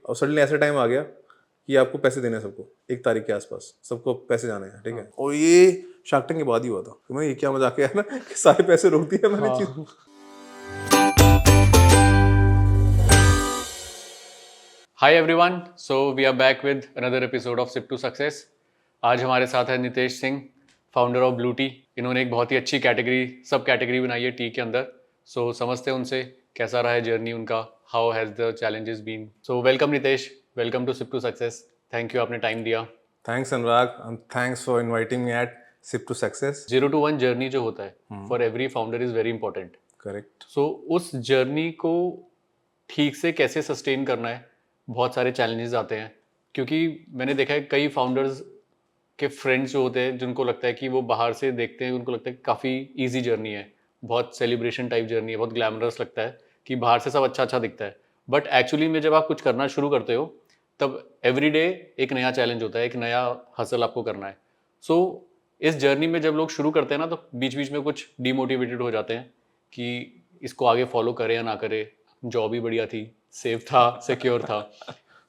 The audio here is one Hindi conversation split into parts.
और सडनली ऐसा टाइम आ गया कि आपको पैसे देने हैं सबको 1 तारीख के आसपास, सबको पैसे जाने हैं, ठीक है। और ये शार्क टैंक के बाद ही हुआ था। तो मैं ये क्या मजाक है ना कि सारे पैसे रोक दिए मैंने चीज। हाँ। Hi everyone, so we are back with another episode of sip to success. आज हमारे साथ है Nitesh Singh, founder of blue tea. इन्होंने एक बहुत ही अच्छी सब कैटेगरी बनाई है टी के अंदर। सो समझते हैं उनसे कैसा रहा है जर्नी उनका, how has the challenges been. So welcome Nitesh, welcome to sip to success. Thank you, आपने टाइम दिया। Thanks Anurag and thanks for inviting me at sip to success. 0 to 1 journey जो होता है for every founder is very important. Correct. So उस जर्नी को ठीक से कैसे सस्टेन करना है, बहुत सारे चैलेंजेस आते हैं। क्योंकि मैंने देखा है कई फाउंडर्स के फ्रेंड्स जो होते हैं जिनको लगता है कि वो बाहर से देखते हैं, उनको लगता है कि काफ़ी ईजी जर्नी है, बहुत सेलिब्रेशन टाइप जर्नी है, बहुत ग्लैमरस लगता है कि बाहर से सब अच्छा अच्छा दिखता है। बट एक्चुअली में जब आप कुछ करना शुरू करते हो तब एवरी डे एक नया चैलेंज होता है, एक नया हसल आपको करना है। सो इस जर्नी में जब लोग शुरू करते हैं ना तो बीच बीच में कुछ डीमोटिवेटेड हो जाते हैं कि इसको आगे फॉलो करे या ना करे। जॉब ही बढ़िया थी, सेफ था, सिक्योर था।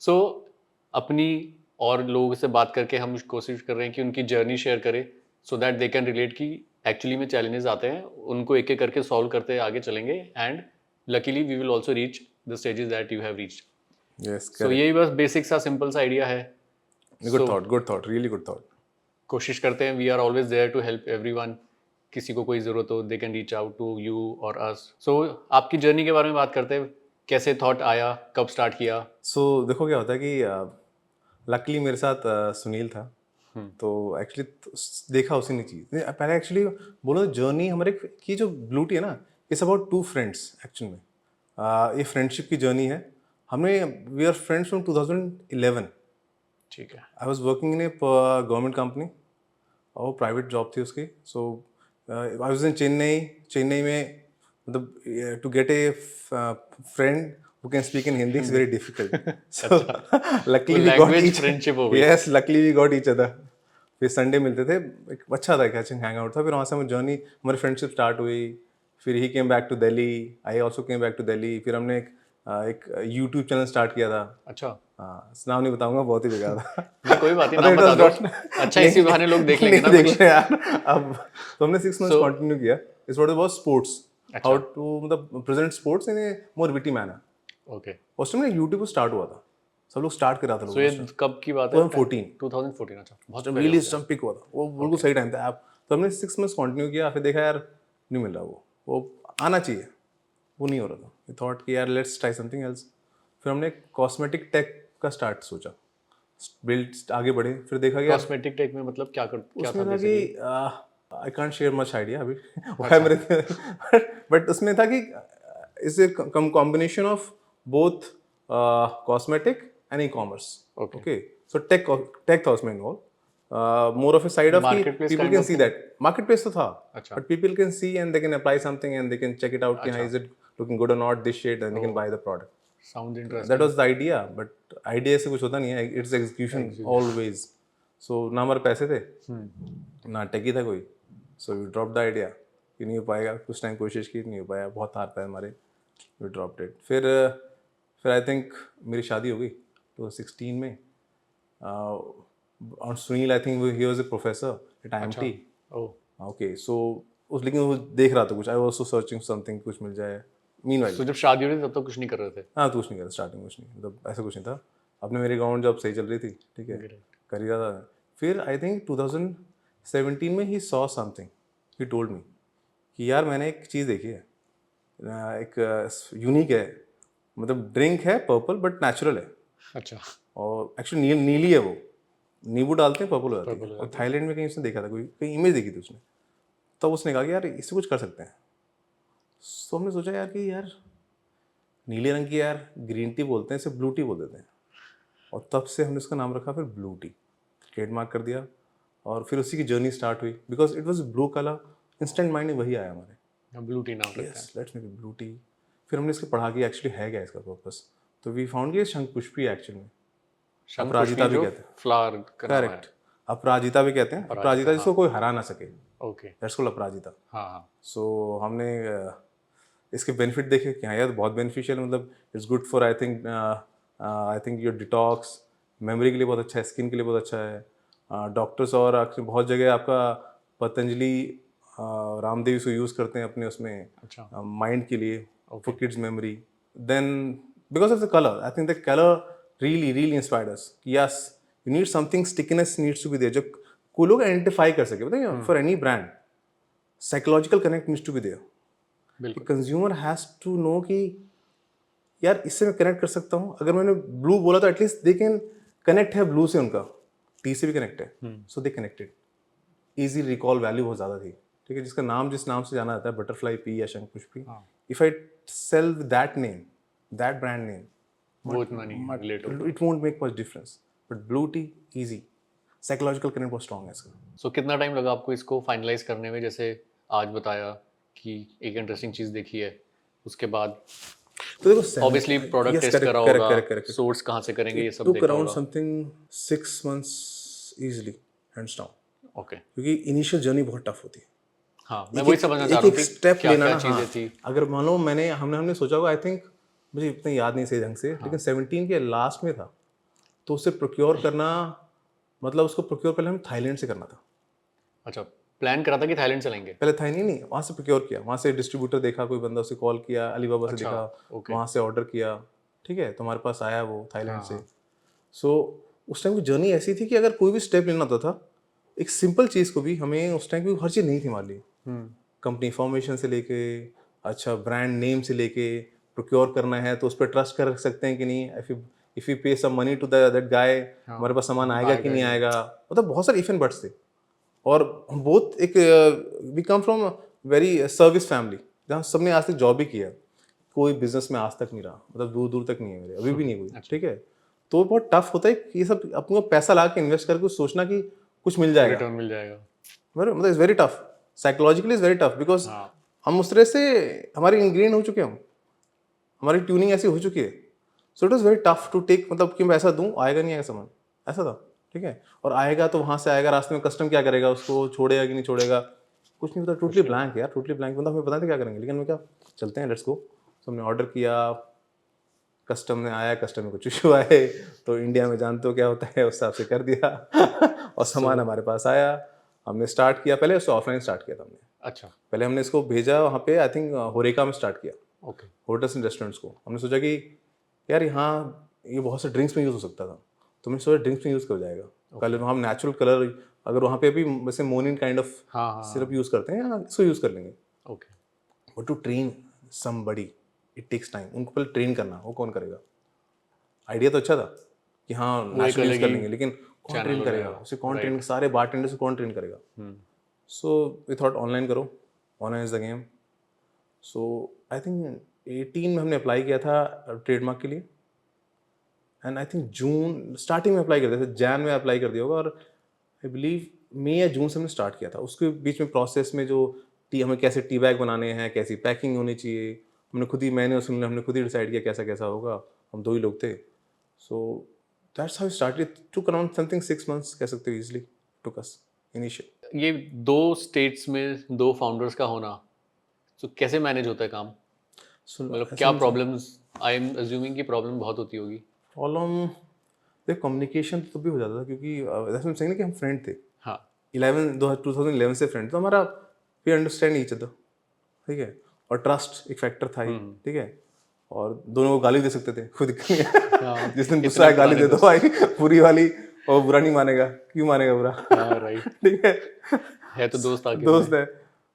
सो अपनी और लोगों से बात करके हम कोशिश कर रहे हैं कि उनकी जर्नी शेयर करें so that they can relate कि एक्चुअली में चैलेंजेस आते हैं, उनको एक एक करके सॉल्व करते आगे चलेंगे and luckily we will also reach the stages that you have reached. Yes so correct. यही बस बेसिक सा सिंपल सा आइडिया है। Good thought, really good thought. कोशिश करते हैं, we are always there to help everyone. किसी को कोई ज़रूरत हो they can reach out to you और अस। सो आपकी जर्नी के बारे में बात करते हैं, कैसे थॉट आया, कब स्टार्ट किया? सो देखो क्या होता है कि लकीली मेरे साथ सुनील था। तो एक्चुअली देखा उसी ने चीज़ पहले एक्चुअली बोलो जर्नी हमारे की जो ब्लू टी है ना, इट्स अबाउट 2 फ्रेंड्स एक्चुअल में। ये फ्रेंडशिप की जर्नी है। हमने वी आर फ्रेंड्स फ्रॉम 2011। ठीक है। I was working in a government company और प्राइवेट जॉब थी उसकी। So I was in Chennai में मतलब to get a friend who can speak in Hindi is very difficult. So luckily we got language each friendship हो गई। yes luckily we got each other. फिर संडे मिलते थे, एक अच्छा था कैचिंग हैंग आउट था। फिर वहाँ से हमारी जर्नी, हमारी फ्रेंडशिप स्टार्ट हुई। फिर he came back to Delhi, I also came back to Delhi. फिर हमने एक यूट्यूब चैनल स्टार्ट किया था। अच्छा। हाँ, नाम नहीं बताऊंगा, बहुत ही बेकार था। नहीं कोई बात नहीं, मतलब नाम it was बता दो। not- अच्छा, इसी बहाने लोग देख लेंगे ना नहीं, देख कुछ। ले यार। अब तो हमने 6 months So- कंटिन्यू किया। इस व्हाट वाज स्पोर्ट्स, अच्छा। हाउ टू मतलब present sports in A more witty manner. Okay. उस टाइम यूट्यूब स्टार्ट हुआ था, सब लोग स्टार्ट कर रहा था सो लोग ये उस टाइम। कब की बात है? 2014 2014। अच्छा, बहुत जब पहले रियली हो गया। स्टम्प पिक हुआ था, वो बिल्कुल सही टाइम था। आप तो हमने 6 months कंटिन्यू किया। फिर देखा यार नहीं मिल रहा, वो आना चाहिए, वो नहीं हो रहा था। वी थॉट कि यार लेट्स ट्राई समथिंग एल्स। फिर हमने कॉस्मेटिक टेक का स्टार्ट सोचा, बिल्ड आगे बढ़े। फिर देखा कि यार कॉस्मेटिक टेक में मतलब क्या उसमें था था बेसिकली? कि I can't share much idea अभी वो है मेरे। बट उसमें था कि it's a combination of both cosmetic and e commerce. Okay. Okay, so tech था उसमें involve, more of a side of कि Marketplace people kind can of see thing? That. Market place तो था, अच्छा। But people can see and they can apply something and they can check it out कि हाँ इज इट लुकिंग गुड और not this shade, and they can buy the product. Sound that interesting. Was the idea, but idea से कुछ होता नहीं है, इट्स एग्जीक्यूशन ऑलवेज। सो ना हमारे पैसे थे, ना टेक ही था कोई। So we drop the idea कि नहीं हो पाएगा। कुछ टाइम कोशिश की, नहीं हो पाया, बहुत हार पाए हमारे, वी ड्रॉप इट। फिर आई थिंक मेरी शादी हो गई तो 16 में। और Sunil I think he was a professor at IMT। Oh. Okay, so उस लेकिन वो देख रहा था कुछ, I was also searching something, कुछ मिल जाए मीनवाइल। तो जब शादी हो रही तब तो कुछ नहीं कर रहे थे? हाँ, तो कुछ नहीं करा स्टार्टिंग, कुछ नहीं, मतलब ऐसा कुछ नहीं था। अपने मेरी गवर्नमेंट जॉब सही चल रही थी, ठीक है, कर ही रहा था। फिर आई थिंक 2017 में he saw something, he told me कि यार मैंने एक चीज़ देखी है, एक यूनिक है, मतलब ड्रिंक है पर्पल बट नेचुरल है। अच्छा। और एक्चुअली नीली है, वो नींबू डालते हैं पर्पल हो जाती है। और थाईलैंड में कहीं उसने देखा था, कहीं इमेज देखी थी उसने। तब उसने कहा कि यार इससे कुछ कर सकते हैं। तो हमने सोचा यार कि यार नीले रंग की यार ग्रीन टी बोलते हैं, इसे ब्लू टी बोल देते हैं। और तब से हमने उसका नाम रखा फिर ब्लू टी, ट्रेडमार्क कर दिया। और फिर उसी की जर्नी स्टार्ट हुई, because it was blue colour. Instant mind में वही आया हमारे, ब्लू टी नाम रखा है। Yes let's make blue T. फिर हमने इसको पढ़ा कि एक्चुअली है क्या इसका पर्पस। तो वी फाउंड कि शंख पुष्पी एक्चुअली में अपराजिता भी कहते हैं। फ्लावर का नाम है। करेक्ट, अपराजिता भी कहते हैं। अपराजिता जिसको कोई हरा ना सके, ओके। दैट्स कॉल्ड अपराजिता। हाँ। सो हमने इसके बेनिफिट देखे कि हाँ यार बहुत बेनिफिशियल, मतलब it's good for I think I think your detox memory के लिए बहुत अच्छा है, स्किन के लिए बहुत अच्छा है। डॉक्टर्स और actually बहुत जगह आपका पतंजलि रामदेव इसको यूज़ करते हैं अपने उसमें अच्छा माइंड के लिए for kids memory. Then because of the colour I think the colour really inspired us कि yes you need something, stickiness needs to be there, जो कोई लोग आइडेंटिफाई कर सके। बताइए for any brand psychological connect needs to be there कि बिल्कुल कंज्यूमर हैज़ टू नो कि यार इससे मैं कनेक्ट कर सकता हूँ। अगर मैंने ब्लू बोला तो एटलीस्ट दे कैन कनेक्ट है ब्लू से, उनका टी से भी कनेक्ट है, so they connected. Easy recall value बहुत ज़्यादा थी, ठीक है, जिसका नाम जिस नाम से जाना जाता है बटरफ्लाई पी या शंख पुष्पी, if I sell that name, that brand name, वो इतना नहीं रिलेट हो। It won't make much difference, but blue tea easy, psychological connect बहुत स्ट्रॉन्ग है इसका। सो कितना टाइम लगा आपको इसको फाइनलाइज करने में? जैसे आज बताया कि एक इंटरेस्टिंग चीज़ देखी है, उसके बाद तो देखो ऑब्वियसली प्रोडक्ट टेस्ट करा होगा, सोर्स कहाँ से करेंगे ये सब टुक देखा अराउंड होगा। Something 6 months easily, hands down, okay क्योंकि इनिशियल जर्नी बहुत टफ होती है। हाँ, मैं वही समझना चाह रहा हूँ कि स्टेप क्या लेना क्या ना, चीज़ें हाँ, थी। अगर मान लो हमने सोचा होगा, आई थिंक मुझे इतना याद नहीं सही ढंग से, लेकिन 17 के लास्ट में था, तो उसे प्रोक्योर करना, मतलब उसको प्रोक्योर पहले हम थाईलैंड से करना था। अच्छा, प्लान करा था कि थाईलैंड चलेंगे। पहले था नहीं, वहाँ से प्रोक्योर किया, वहाँ से डिस्ट्रीब्यूटर देखा, कोई बंदा, उसे कॉल किया, अलीबाबा से अच्छा, देखा, ओके। वहाँ से ऑर्डर किया, ठीक है, तो हमारे पास आया वो थाईलैंड हाँ, से। सो उस टाइम की जर्नी ऐसी थी कि अगर कोई भी स्टेप लेना होता था, एक सिंपल चीज़ को भी हमें उस टाइम की हर चीज़ नहीं थी हमारे लिए, कंपनी फॉर्मेशन से लेके, अच्छा ब्रांड नेम से लेके, प्रोक्योर करना है तो उस पर ट्रस्ट कर सकते हैं कि नहीं, if you pay some money to that guy, हमारे पास सामान आएगा कि नहीं आएगा, मतलब बहुत सारे इफ एंड बट्स थे। और हम बहुत एक we come from very service family, जहाँ सबने आज तक जॉब ही किया, कोई बिजनेस में आज तक नहीं रहा, मतलब दूर दूर तक नहीं है मेरे, अभी भी नहीं कोई, ठीक है। तो बहुत टफ होता है कि ये सब अपने पैसा ला के इन्वेस्ट करके सोचना कि कुछ मिल जाएगा, रिटर्न मिल जाएगा। मतलब it's very tough, psychologically is very tough, because हाँ, हम उस तरह से हमारे इंग्रेडिएंट हो चुके हैं, हमारी ट्यूनिंग ऐसी हो चुकी है, so it is very tough to take, मतलब कि मैं ऐसा दूँ आएगा नहीं आएगा सामान, ऐसा था, ठीक है। और आएगा तो वहाँ से आएगा, रास्ते में कस्टम क्या करेगा, उसको छोड़ेगा कि नहीं छोड़ेगा, कुछ नहीं पता, टोटली ब्लैंक यार, टोटली ब्लैंक, मतलब हमें पता नहीं क्या करेंगे, लेकिन मैं क्या, चलते हैं, लेट्स गो। तो हमने ऑर्डर किया, कस्टम ने आया, कस्टम में कुछ इशू आए, तो इंडिया में जानते हो क्या होता है, उस हिसाब से कर दिया और सामान हमारे पास आया। हमने स्टार्ट किया, पहले उसको ऑफलाइन स्टार्ट किया था हमने, अच्छा, पहले हमने इसको भेजा वहाँ पे, आई थिंक होरेका में स्टार्ट किया, ओके, होटल्स एंड रेस्टोरेंट्स को। हमने सोचा कि यार यहाँ ये बहुत से ड्रिंक्स में यूज़ हो सकता था, तो हमने सोचा ड्रिंक्स में यूज़ कर जाएगा, कल हम नेचुरल कलर, अगर वहाँ पे भी वैसे मोनिन काइंड ऑफ हाँ हाँ, सिरप यूज़ करते हैं, या इसको यूज़ कर लेंगे। Okay, but to train somebody it takes time, उनको पहले ट्रेन करना, वो कौन करेगा। आइडिया तो अच्छा था कि हाँ वो एक नेचुरल यूज़ अलग कर ही लेंगे, लेकिन कौन चैनल ट्रेन हो करेगा जाएगा। उसे, कौन राइट। ट्रेन, सारे बारटेंडर से कौन ट्रेन करेगा। सो वी थॉट ऑनलाइन करो, online is the game. So I think 18 में हमने अप्लाई किया था ट्रेडमार्क के लिए, and I think June starting में अप्लाई कर दिया था, जैन में अप्लाई कर दिया होगा, और आई बिलीव मई या जून से हमने स्टार्ट किया था। उसके बीच में प्रोसेस में जो टी, हमें कैसे टी बैग बनाने हैं, कैसी पैकिंग होनी चाहिए, हमने खुद ही, मैंने और सुनील हमने खुद ही डिसाइड किया कैसा कैसा होगा, हम 2 ही लोग थे। So that's how started, took around something 6 months कह सकते हो, इजीली टुक अस इनिशियल। ये 2 स्टेट्स में 2 फाउंडर्स का होना, तो कैसे मैनेज होता है काम? मतलब क्या प्रॉब्लम्स, आई एम अज्यूमिंग कि प्रॉब्लम बहुत होती होगी। प्रॉब्लम, देख कम्युनिकेशन तो भी हो जाता था, क्योंकि दैट्स व्हाट ना कि हम फ्रेंड थे, हाँ, 2011 से फ्रेंड, तो हमारा वी अंडरस्टैंड ईच अदर, ठीक है, और ट्रस्ट एक फैक्टर था ही, ठीक है, और दोनों को गाली दे सकते थे, कोई दिक्कत नहीं है हाँ, जिस दिन गुस्सा इतने है गाली पुराने दे दो भाई, पूरी वाली, और बुरा नहीं मानेगा, क्यों मानेगा बुरा हाँ, राइट, ठीक है तो दोस्त आखिर दोस्त में। है।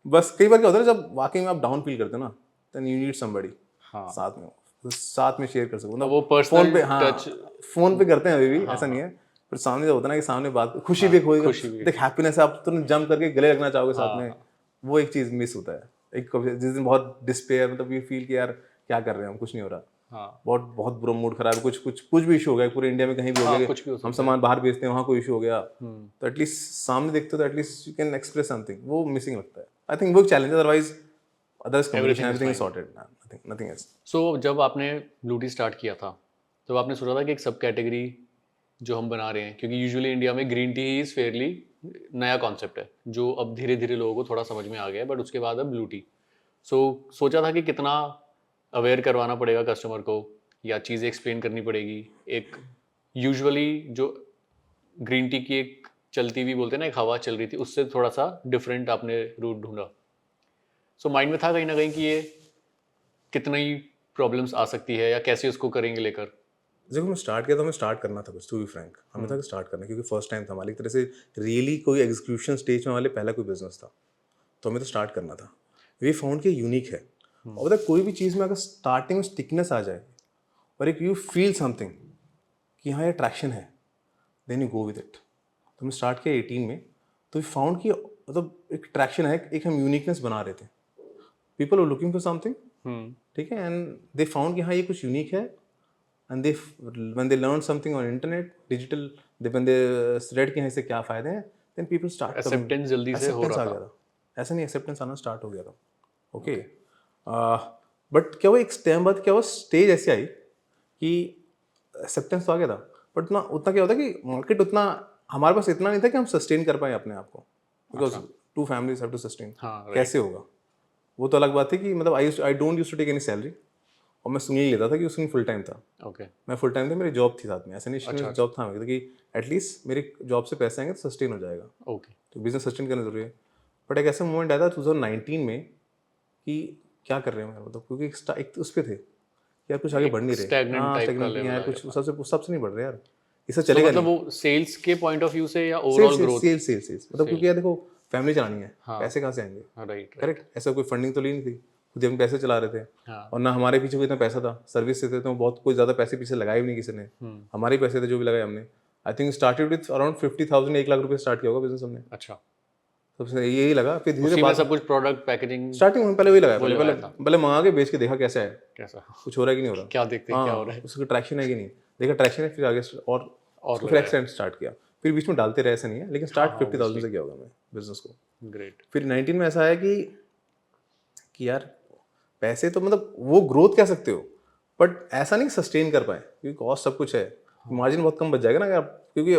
बस कई बार क्या होता है ना, जब वाकई में आप डाउन फील करते हो ना, देन यू नीड समबडी हाँ, साथ में, तो साथ में शेयर कर सको, तो मतलब वो फोन पर्सनल पे, हाँ टच। फोन पे करते हैं अभी भी, हाँ, ऐसा नहीं हाँ, है, पर सामने जब होता है ना कि सामने बात, खुशी भी होएगा, खुशी भी। देख हैप्पीनेस है, आप तुरंत जंप करके गले लगना चाहोगे साथ हाँ, में, हाँ, वो एक चीज़ मिस होता है। एक जिस दिन बहुत डिस्पेयर, मतलब ये फील कि यार क्या कर रहे हैं हम, कुछ नहीं हो रहा, हाँ, बहुत बहुत बुरा मूड खराब है, कुछ भी इशू हो गया, पूरे इंडिया में कहीं भी हो हाँ, गया, कुछ भी हो हम सकता है। सामान बाहर भेजते हैं, वहाँ कोई इशू हो गया, तो एटलीस्ट सामने देखते हो तो at least you can express something, वो मिसिंग लगता है। आई थिंक वो एक challenge, otherwise communication, everything is sorted, nothing else. So जब आपने ब्लू टी स्टार्ट किया था, तब आपने सोचा था कि एक सब कैटेगरी जो हम बना रहे हैं, क्योंकि यूजुअली इंडिया में green tea he is Fairlie नया कॉन्सेप्ट है, जो अब धीरे धीरे लोगों को थोड़ा समझ में आ गया है, बट उसके बाद अब ब्लू टी। सो सोचा था कि कितना अवेयर करवाना पड़ेगा कस्टमर को, या चीज़ें एक्सप्लेन करनी पड़ेगी? एक यूजुअली जो ग्रीन टी की एक चलती हुई बोलते हैं ना, एक हवा चल रही थी, उससे थोड़ा सा डिफरेंट आपने रूट ढूंढा। सो माइंड में था कहीं ना कहीं कि ये कितनी प्रॉब्लम्स आ सकती है या कैसे उसको करेंगे लेकर। देखो मैं स्टार्ट किया तो हमें स्टार्ट करना था कुछ, टू बी फ्रैंक हमें था कि स्टार्ट करना, क्योंकि फर्स्ट टाइम था हमारी एक तरह से रियली कोई एग्जीक्यूशन स्टेज में वाले पहला कोई बिजनेस था, तो हमें तो स्टार्ट करना था। वी फाउंड कि यूनिक है, और मतलब कोई भी चीज़ में अगर स्टार्टिंग में स्टिकनेस आ जाए और एक यू फील समथिंग कि हाँ ये अट्रैक्शन है, then you go with it. तो हमने स्टार्ट किया 18 में, तो वी फाउंड कि मतलब एक अट्रैक्शन है, एक हम यूनिकनेस बना रहे थे, people are looking for something, ठीक है, एंड दे फाउंड कि हाँ ये कुछ यूनिक है, and they when they learn something on internet digital, when they read कि हाँ इससे क्या फ़ायदे हैं, then people start coming। Acceptance जल्दी से हो acceptance रहा आ था। गया था, ऐसा नहीं acceptance आना स्टार्ट हो गया था। ओके, बट क्या वो एक टाइम बाद क्या वो स्टेज ऐसी आई कि एक्सेप्टेंस तो आ गया था, बट उतना उतना क्या होता है कि मार्केट उतना हमारे पास इतना नहीं था कि हम सस्टेन कर पाए अपने आप को, because two families have to sustain. हाँ, right। कैसे होगा, वो तो अलग बात थी कि मतलब I don't use to take any salary, और मैं सुन ही लेता था कि उसमें फुल टाइम था, ओके। मैं फुल टाइम था, मेरी जॉब थी साथ में, ऐसा नहीं जॉब था मेरी, कि एटलीस्ट मेरी जॉब से पैसे आएंगे तो सस्टेन हो जाएगा, ओके। तो बिजनेस सस्टेन करना जरूरी है। बट एक ऐसा मोमेंट आया था 2019 में कि क्या कर रहे हैं मतलब, क्योंकि एक तो उस पर थे कि यार कुछ आगे बढ़ नहीं रहे, स्टैग्नेंट टाइप का स्टेगनेंट लेवल यार, आ कुछ गया। सबसे नहीं बढ़ रहे यार, इससे तो चलेगा मतलब नहीं। वो सेल्स के पॉइंट ऑफ व्यू से या sales overall sales growth? Sales sales sales मतलब क्योंकि यार देखो फैमिली चलानी है, हाँ। पैसे कहाँ से आएंगे, राइट, राइट। करेक्ट, ऐसा कोई फंडिंग तो ली नहीं थी, खुद ही हम पैसे चला रहे थे, हाँ। और ना हमारे पीछे कोई इतना पैसा था, सर्विस से थे तो बहुत कोई ज़्यादा पैसे पीछे लगाए भी नहीं किसी ने, हमारे ही पैसे थे जो भी लगाए हमने। I think started with around 50,000, 1 lakh रुपये स्टार्ट किया होगा बिजनेस हमने, अच्छा। सबसे यही लगा, फिर धीरे उसी में बाद सब कुछ प्रोडक्ट पैकेजिंग स्टार्टिंग में पहले वही लगाया, वो पहले लगाया पहले था। पहले मंगा के बेच के देखा कैसा है, कैसा? कुछ हो रहा है कि नहीं हो रहा, क्या देखते हैं क्या हो रहा है? उसका ट्रैक्शन है कि नहीं, देखा ट्रैक्शन है, फिर आगे और उसको फिर लगाया। एक्सटेंड स्टार्ट किया, फिर बीच में डालते रहे, ऐसा नहीं है, लेकिन स्टार्ट हाँ, 50,000 से किया होगा मैं बिजनेस को। ग्रेट। फिर 19 में ऐसा आया कि यार पैसे तो मतलब वो ग्रोथ कह सकते हो, बट ऐसा नहीं सस्टेन कर पाए, क्योंकि कॉस्ट सब कुछ है, मार्जिन बहुत कम बच जाएगा ना अगर आप, क्योंकि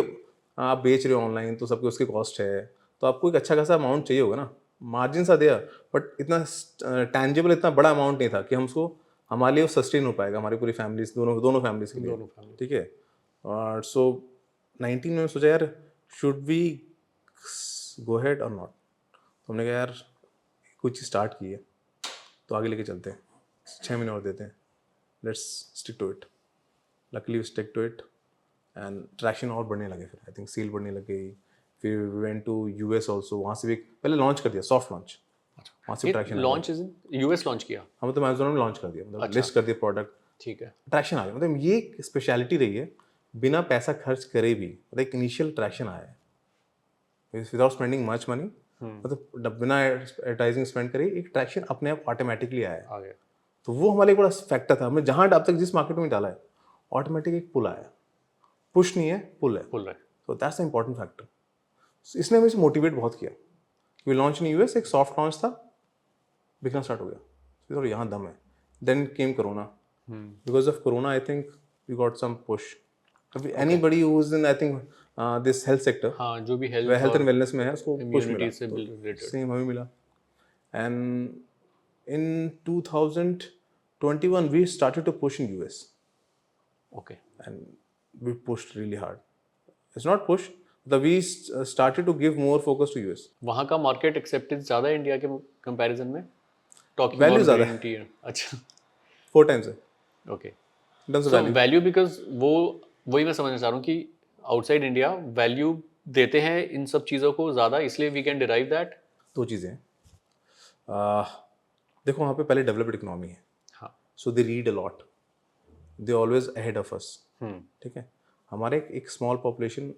आप बेच रहे हो ऑनलाइन तो सबके उसकी कॉस्ट है, तो आपको एक अच्छा खासा अमाउंट चाहिए होगा ना, मार्जिन सा दिया, बट इतना टैंजिबल इतना बड़ा अमाउंट नहीं था कि हम उसको, हमारे लिए सस्टेन हो पाएगा, हमारी पूरी फैमिलीज दोनों दोनों फैमिलीज के लिए, दोनों फैमिली। ठीक है। और सो 19 में सोचा यार शुड वी गो हेड और नॉट, तो हमने कहा यार कुछ स्टार्ट की है तो आगे लेके चलते हैं, 6 महीने और देते हैं, let's stick to it. Luckily stick to it and traction और बढ़ने लगे, फिर आई थिंक सेल बढ़ने लग गई, फिर we went to US also, वहाँ से भी पहले लॉन्च कर दिया, सॉफ्ट लॉन्च, वहाँ से traction launch is US launch किया? हम तो अमेजोन में लॉन्च कर दिया, मतलब लिस्ट कर दिया प्रोडक्ट, ठीक है। ट्रैक्शन आ गया, मतलब ये स्पेशलिटी रही है, बिना पैसा खर्च करे भी मतलब एक इनिशियल ट्रैक्शन आया है विदाउट स्पेंडिंग मच मनी, मतलब बिना एडवर्टाइजिंग स्पेंड करे एक ट्रैक्शन अपने आप ऑटोमेटिकली आया है, आ गया। तो वो हमारे एक बड़ा फैक्टर था, हमने जहाँ अब तक जिस मार्केट में डाला है ऑटोमेटिक एक पुल आया, पुश नहीं है पुल है, पुल है। तो दैट्स द इंपॉर्टेंट फैक्टर। इसने मुझे मोटिवेट बहुत किया कि लॉन्च इन यूएस, एक सॉफ्ट लॉन्च था, बिकना स्टार्ट हो गया, और यहाँ दम है। Then came corona, because of corona I think we got some push, anybody who is in I think this health sector, हाँ, जो भी हेल्थ हेल्थ एंड वेलनेस में है, उसको पुश मिला, से रिलेटेड। सेम हमें मिला। And in 2021 we started to push in US, okay. and we pushed really hard. It's not push, we started to give more focus to US. वहाँ का मार्केट एक्सेप्टेंस ज़्यादा है इंडिया के कंपैरिजन में? टॉकिंग Value अबाउट ज़्यादा ग्रीन टी। अच्छा, 4 times है okay. in terms of so value. Value because वही मैं समझना चाह रहा हूँ कि आउटसाइड इंडिया वैल्यू देते हैं इन सब चीज़ों को ज़्यादा, इसलिए वी कैन डिराइव दैट। 2 चीज़ें हैं, देखो वहाँ पे पहले डेवलप्ड इकोनॉमी है, हाँ। So they read a lot, they always ahead of us, ठीक है। हमारे एक स्मॉल पॉपुलेशन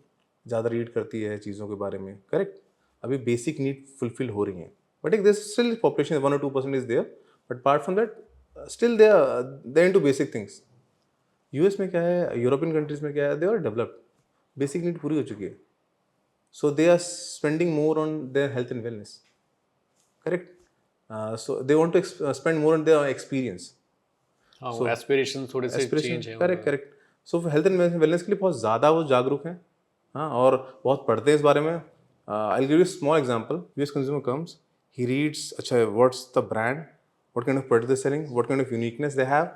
ज़्यादा रीड करती है चीज़ों के बारे में, करेक्ट, अभी बेसिक नीड फुलफिल हो रही हैं, बट एक this still population 1 or 2% is there, but apart from that still they into basic things. US में क्या है, यूरोपियन कंट्रीज में क्या है, they are developed, basic need पूरी हो चुकी है, so they are spending more on their health and wellness, correct, so they want to spend more on their experience, हाँ, वो एस्पिरेशन थोड़े से एस्पिरेशन, चेंज है। Correct correct. So health and wellness के लिए बहुत ज़्यादा वो जागरूक हैं, हाँ, और बहुत पढ़ते हैं इस बारे में। I give you small example, US consumer comes, he reads, अच्छा what's the brand, what kind of product they selling, what kind of uniqueness they have,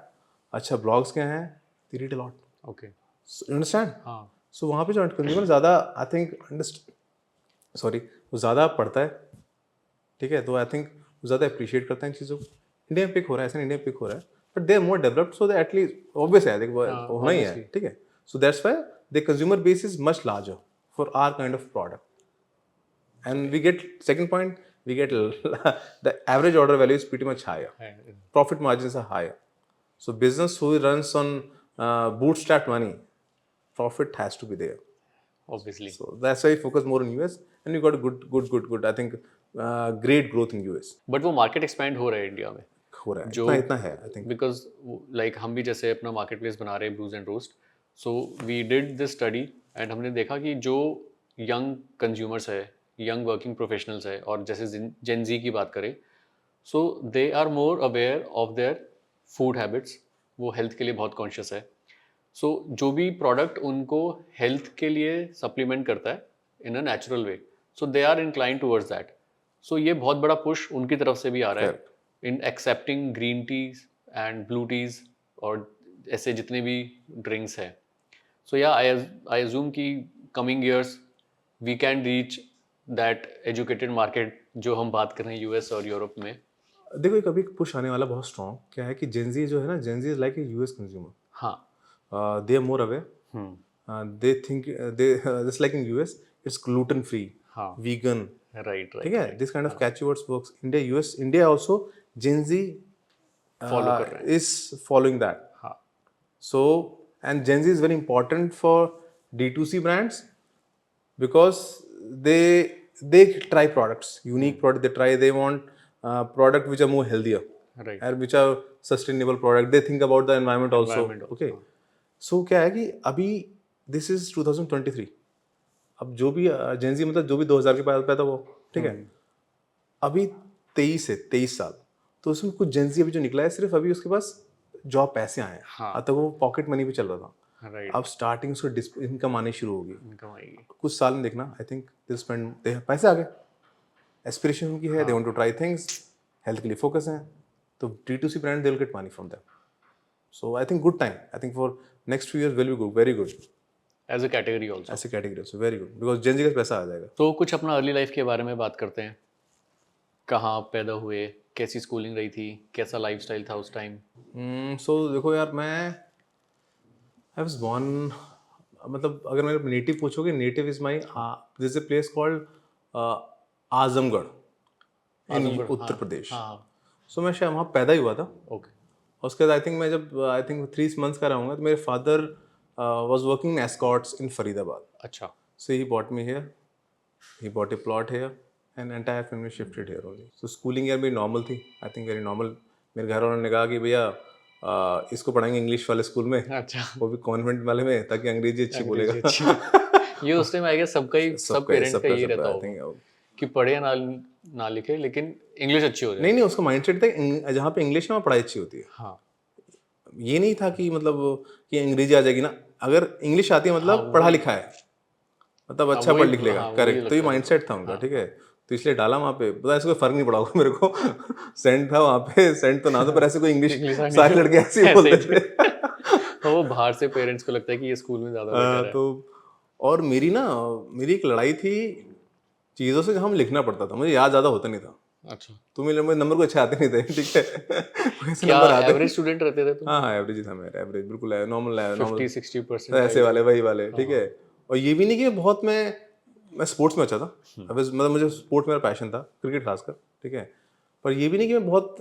अच्छा ब्लॉग्स क्या हैं, they read a lot, okay, you understand. हाँ, सो वहाँ पे जो कंज्यूमर ज़्यादा आई थिंक सॉरी वो ज़्यादा पढ़ता है, ठीक है, तो आई थिंक वो ज़्यादा अप्रिशिएट करता है इन चीज़ों को. इंडिया में पिक हो रहा है, ऐसा इंडिया में पिक हो रहा है, but they are more developed, so they at least obvious है, देखो होना ही है, obviously. ठीक है. So that's why the consumer base is much larger for our kind of product. And we get second point, we get the average order value is pretty much higher. Profit margins are higher. So business who runs on bootstrap money, profit has to be there. Obviously. So that's why we focus more on US, and we got a good. I think great growth in US. But वो मार्केट एक्सपैंड हो रहा है इंडिया में, हो रहा है, जो इतना है I think. बिकॉज लाइक हम भी जैसे अपना मार्केट प्लेस बना रहे हैं brews and roast, so we did this study and हमने देखा कि जो यंग कंज्यूमर्स है, यंग वर्किंग प्रोफेशनल्स है, और जैसे जेन जी की बात करें, so they are more aware of their food habits, वो हेल्थ के लिए बहुत कॉन्शियस है. सो जो भी प्रोडक्ट उनको हेल्थ के लिए सप्लीमेंट करता है in a natural way, so they are incline towards that. So ये बहुत बड़ा पुश उनकी तरफ से भी आ रहा है Correct. In accepting green teas and blue teas और ऐसे जितने भी ड्रिंक्स हैं. सो या आई अज्यूम कि coming years we can reach that educated market जो हम बात कर रहे हैं यूएस और यूरोप में. देखो एक अभी पुश आने वाला बहुत स्ट्रॉन्ग क्या है कि जेनजी जो है ना, Gen Z is like a US consumer. हाँ, They are more aware. They think they just like in US, it's gluten free, हाँ, vegan. राइट ठीक राइट है, this kind of catchy words works. India also Gen Z Follow कर रहे हैं. is following that. हाँ, So and Gen Z is very important for D2C brands because they try products, unique product they try. They want product which are more healthier right, and which are sustainable product. They think about the environment also. Environment also, Okay. सो क्या है कि अभी दिस इज 2023. अब जो भी जेंजी मतलब जो भी 2000 के बाद पैदा हुआ, ठीक है, अभी 23 साल, तो उसमें कुछ जेंजी अभी जो निकला है सिर्फ अभी उसके पास जॉब पैसे आए हैं. हाँ. अब तक वो पॉकेट मनी पे चल रहा था, राइट, अब स्टार्टिंग उसको इनकम आनी शुरू होगी. इनकम आएगी. कुछ साल में देखना, आई थिंक दे स्पेंड, दे पैसे आ गए, एस्पिरेशन उनकी है, they want to try things, health के लिए फोकस है, तो D2C brand they will get money from that. So I think good time, I think for next few years will be good, very good as a category also. ऐसे कैटेगरी से, very good, because Gen Z का पैसा आ जाएगा. तो कुछ अपना अर्ली लाइफ के बारे में बात करते हैं. कहाँ आप पैदा हुए, कैसी स्कूलिंग रही थी, कैसा लाइफस्टाइल था उस टाइम? सो देखो यार, मैं आई वाज बोर्न, मतलब अगर मेरे नेटिव पूछोगे, native is my this a place called Azamgarh in Uttar Pradesh. हाँ, सो मैं शायद वहाँ पैदा ही हुआ था. ओके, और उसके बाद आई थिंक मैं जब आई थिंक 3 months का रहूँगा, तो मेरे father was working in Escorts in Faridabad. अच्छा, So he bought me here. He bought a plot here, and entire family shifted here only. So schooling यार मेरी normal थी. I think very normal. मेरे घर वालों ने कहा कि भैया इसको पढ़ाएंगे इंग्लिश वाले स्कूल में, अच्छा. वो भी कॉन्वेंट वाले में, ताकि अंग्रेजी अच्छी बोलेगा. ये उस टाइम आई गेस सबका ही, सब पेरेंट्स का यही रहता होगा कि पढ़े ना लिखे लेकिन इंग्लिश अच्छी हो जाए. नहीं, उसका माइंडसेट था जहाँ पे इंग्लिश है वहाँ पढ़ाई अच्छी होती है. हाँ, ये नहीं था कि मतलब कि अंग्रेजी आ जाएगी ना, अगर इंग्लिश आती है मतलब पढ़ा लिखा है, मतलब अच्छा पढ़ लिख लेगा. करेक्ट, तो ये माइंडसेट था उनका. ठीक है, तो इसलिए डाला वहाँ पे. पता है ऐसे कोई फर्क नहीं पड़ा होगा मेरे को. सेंट था वहाँ पे, सेंट तो ना था, पर ऐसे कोई इंग्लिश सारे लड़के ऐसे ही बोलते थे. तो वो बाहर से पेरेंट्स को लगता है कि ये स्कूल में ज़्यादा बेटर है. तो और मेरी एक लड़ाई थी चीज़ों से, हम लिखना पड़ता था, मुझे याद ज़्यादा होता नहीं था. अच्छा, तो मेरे नंबर को अच्छे आते नहीं थे. ठीक है, क्या एवरेज स्टूडेंट रहते थे तुम? हाँ, एवरेज ही था मेरा, एवरेज बिल्कुल नॉर्मल 50-60% ऐसे वाले, वही वाले. ठीक है, और ये भी नहीं कि बहुत मैं स्पोर्ट्स में अच्छा था. मतलब मुझे स्पोर्ट्स मेरा पैशन था, क्रिकेट खासकर. ठीक है, पर ये भी नहीं कि मैं बहुत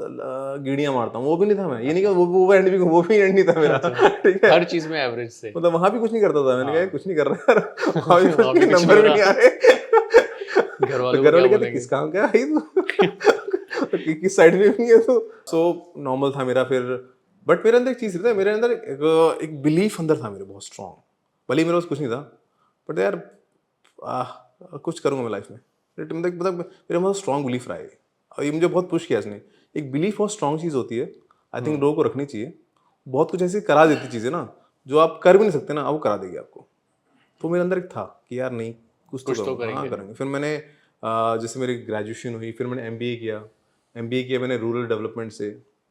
गिड़ियाँ मारता हूँ, वो भी नहीं था मैं. ये नहीं कि वो एंड नहीं था मेरा. ठीक है, हर चीज में एवरेज से, मतलब वहाँ भी कुछ नहीं करता था. मैंने कहा कुछ नहीं कर रहा, वहाँ भी नंबर भी नहीं आ रहे. घर वाले कहते किस काम का है तू, किस साइड में नहीं है तू. सो नॉर्मल था मेरा. फिर बट मेरे अंदर एक चीज़ था, मेरे अंदर एक बिलीफ अंदर था मेरे बहुत स्ट्रॉन्ग. भले मेरे पास कुछ नहीं था, बट यार कुछ करूँगा मैं लाइफ में. मतलब मेरा बहुत स्ट्रॉन्ग बिलीफ रहा है, और ये मुझे बहुत पुश किया इसने. एक बिलीफ बहुत स्ट्रॉन्ग चीज़ होती है, आई थिंक लोगों को रखनी चाहिए. बहुत कुछ ऐसी करा देती चीज़ें ना, जो आप कर भी नहीं सकते ना, वो करा देगी आपको. तो मेरे अंदर एक था कि यार नहीं, कुछ तो करेंगे. फिर मैंने जैसे मेरी ग्रेजुएशन हुई, फिर मैंने MBA किया मैंने रूरल डेवलपमेंट से.